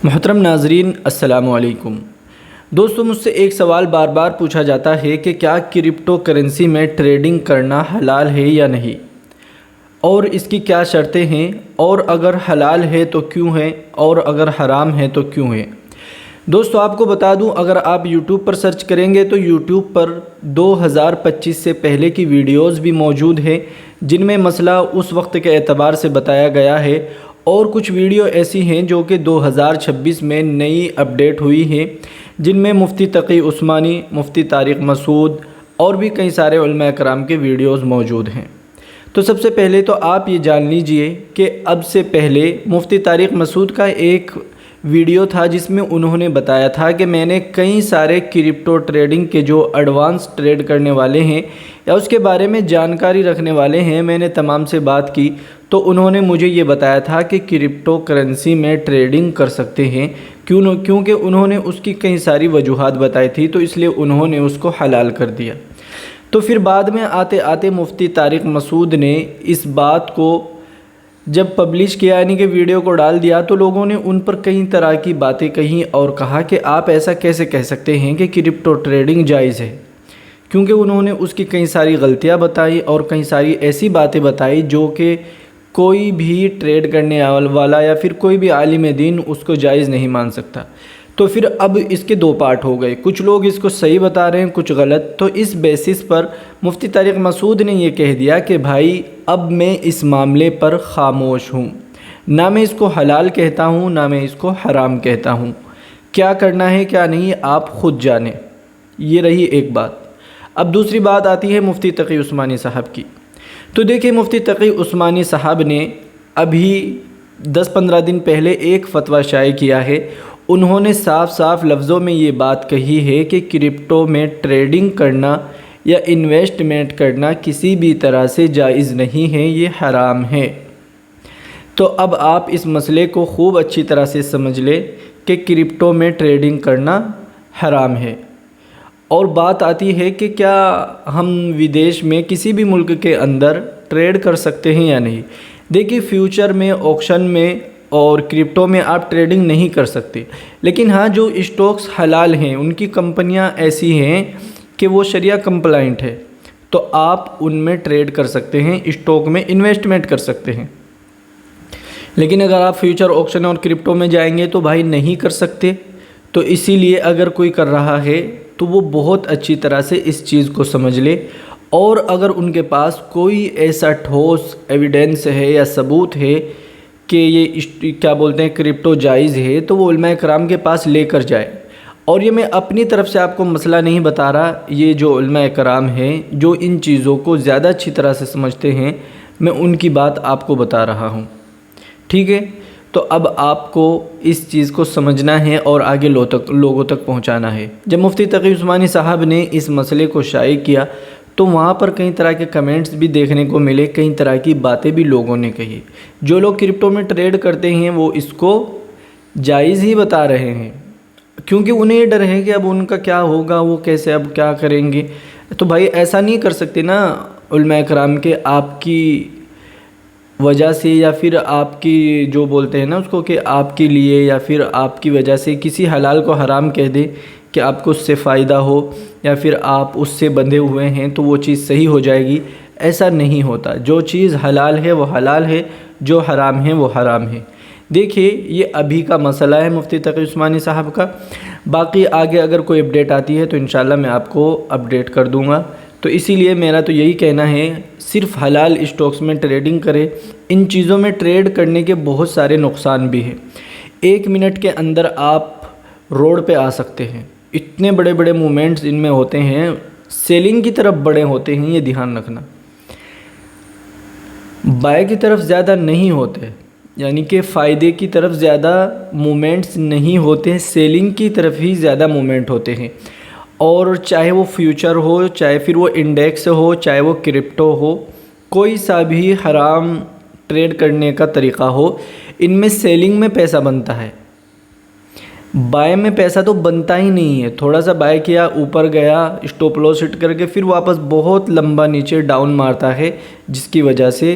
محترم ناظرین السلام علیکم دوستوں، مجھ سے ایک سوال بار بار پوچھا جاتا ہے کہ کیا کرپٹو کرنسی میں ٹریڈنگ کرنا حلال ہے یا نہیں، اور اس کی کیا شرطیں ہیں، اور اگر حلال ہے تو کیوں ہے، اور اگر حرام ہے تو کیوں ہے۔ دوستو آپ کو بتا دوں، اگر آپ یوٹیوب پر سرچ کریں گے تو یوٹیوب پر 2025 سے پہلے کی ویڈیوز بھی موجود ہیں جن میں مسئلہ اس وقت کے اعتبار سے بتایا گیا ہے، اور کچھ ویڈیو ایسی ہیں جو کہ 2026 میں نئی اپڈیٹ ہوئی ہیں جن میں مفتی تقی عثمانی، مفتی طارق مسعود اور بھی کئی سارے علماء کرام کے ویڈیوز موجود ہیں۔ تو سب سے پہلے تو آپ یہ جان لیجئے کہ اب سے پہلے مفتی طارق مسعود کا ایک ویڈیو تھا جس میں انہوں نے بتایا تھا کہ میں نے کئی سارے کرپٹو ٹریڈنگ کے جو ایڈوانس ٹریڈ کرنے والے ہیں یا اس کے بارے میں جانکاری رکھنے والے ہیں، میں نے تمام سے بات کی تو انہوں نے مجھے یہ بتایا تھا کہ کرپٹو کرنسی میں ٹریڈنگ کر سکتے ہیں، کیونکہ انہوں نے اس کی کئی ساری وجوہات بتائی تھی، تو اس لیے انہوں نے اس کو حلال کر دیا۔ تو پھر بعد میں آتے آتے مفتی طارق مسعود نے اس بات کو جب پبلش کیا، یعنی کہ ویڈیو کو ڈال دیا، تو لوگوں نے ان پر کئی طرح کی باتیں کہیں اور کہا کہ آپ ایسا کیسے کہہ سکتے ہیں کہ کرپٹو ٹریڈنگ جائز ہے، کیونکہ انہوں نے اس کی کئی ساری غلطیاں بتائی اور کئی ساری ایسی باتیں بتائی جو کہ کوئی بھی ٹریڈ کرنے والا یا پھر کوئی بھی عالم دین اس کو جائز نہیں مان سکتا۔ تو پھر اب اس کے دو پارٹ ہو گئے، کچھ لوگ اس کو صحیح بتا رہے ہیں، کچھ غلط۔ تو اس بیسس پر مفتی طارق مسعود نے یہ کہہ دیا کہ بھائی اب میں اس معاملے پر خاموش ہوں، نہ میں اس کو حلال کہتا ہوں نہ میں اس کو حرام کہتا ہوں، کیا کرنا ہے کیا نہیں آپ خود جانیں۔ یہ رہی ایک بات۔ اب دوسری بات آتی ہے مفتی تقی عثمانی صاحب کی۔ تو دیکھیں، مفتی تقی عثمانی صاحب نے ابھی 10-15 دن پہلے ایک فتویٰ شائع کیا ہے۔ انہوں نے صاف صاف لفظوں میں یہ بات کہی ہے کہ کرپٹو میں ٹریڈنگ کرنا یا انویسٹمنٹ کرنا کسی بھی طرح سے جائز نہیں ہے، یہ حرام ہے۔ تو اب آپ اس مسئلے کو خوب اچھی طرح سے سمجھ لیں کہ کرپٹو میں ٹریڈنگ کرنا حرام ہے۔ اور بات آتی ہے کہ کیا ہم ودیش میں کسی بھی ملک کے اندر ٹریڈ کر سکتے ہیں یا نہیں۔ دیکھیے، فیوچر میں، آکشن میں اور کرپٹو میں آپ ٹریڈنگ نہیں کر سکتے، لیکن ہاں جو اسٹاکس حلال ہیں، ان کی کمپنیاں ایسی ہیں کہ وہ شریعہ کمپلائنٹ ہے، تو آپ ان میں ٹریڈ کر سکتے ہیں، اسٹاک میں انویسٹمنٹ کر سکتے ہیں۔ لیکن اگر آپ فیوچر آکشن اور کرپٹو میں جائیں گے تو بھائی نہیں کر سکتے۔ تو اسی لیے اگر کوئی کر رہا ہے تو وہ بہت اچھی طرح سے اس چیز کو سمجھ لے، اور اگر ان کے پاس کوئی ایسا ٹھوس ایویڈنس ہے یا ثبوت ہے کہ یہ کیا بولتے ہیں کرپٹو جائز ہے، تو وہ علماء کرام کے پاس لے کر جائے۔ اور یہ میں اپنی طرف سے آپ کو مسئلہ نہیں بتا رہا، یہ جو علماء کرام ہیں جو ان چیزوں کو زیادہ اچھی طرح سے سمجھتے ہیں، میں ان کی بات آپ کو بتا رہا ہوں، ٹھیک ہے۔ تو اب آپ کو اس چیز کو سمجھنا ہے اور آگے لوگوں تک پہنچانا ہے۔ جب مفتی تقی عثمانی صاحب نے اس مسئلے کو شائع کیا تو وہاں پر کئی طرح کے کمنٹس بھی دیکھنے کو ملے، کئی طرح کی باتیں بھی لوگوں نے کہی۔ جو لوگ کرپٹو میں ٹریڈ کرتے ہیں وہ اس کو جائز ہی بتا رہے ہیں، کیونکہ انہیں یہ ڈر ہے کہ اب ان کا کیا ہوگا، وہ کیسے اب کیا کریں گے۔ تو بھائی ایسا نہیں کر سکتے نا علماء کرام کے آپ کی وجہ سے، یا پھر آپ کی جو بولتے ہیں نا اس کو کہ آپ کے لیے یا پھر آپ کی وجہ سے کسی حلال کو حرام کہہ دے کہ آپ کو اس سے فائدہ ہو، یا پھر آپ اس سے بندھے ہوئے ہیں تو وہ چیز صحیح ہو جائے گی۔ ایسا نہیں ہوتا، جو چیز حلال ہے وہ حلال ہے، جو حرام ہے وہ حرام ہے۔ دیکھیے، یہ ابھی کا مسئلہ ہے مفتی تقی عثمانی صاحب کا، باقی آگے اگر کوئی اپڈیٹ آتی ہے تو انشاءاللہ میں آپ کو اپڈیٹ کر دوں گا۔ تو اسی لیے میرا تو یہی کہنا ہے، صرف حلال اسٹاکس میں ٹریڈنگ کرے۔ ان چیزوں میں ٹریڈ کرنے کے بہت سارے نقصان بھی ہیں۔ 1 منٹ کے اندر آپ روڈ پہ آ سکتے ہیں، اتنے بڑے بڑے موومنٹس ان میں ہوتے ہیں، سیلنگ کی طرف بڑے ہوتے ہیں، یہ دھیان رکھنا، بائی کی طرف زیادہ نہیں ہوتے، یعنی کہ فائدے کی طرف زیادہ موومنٹس نہیں ہوتے ہیں، سیلنگ کی طرف ہی زیادہ موومنٹ ہوتے ہیں۔ اور چاہے وہ فیوچر ہو، چاہے پھر وہ انڈیکس ہو، چاہے وہ کرپٹو ہو، کوئی سا بھی حرام ٹریڈ کرنے کا طریقہ ہو، ان میں سیلنگ میں پیسہ بنتا ہے، بائی میں پیسہ تو بنتا ہی نہیں ہے۔ تھوڑا سا بائی کیا، اوپر گیا، اسٹاپ لاس ہٹ کر کے پھر واپس بہت لمبا نیچے ڈاؤن مارتا ہے، جس کی وجہ سے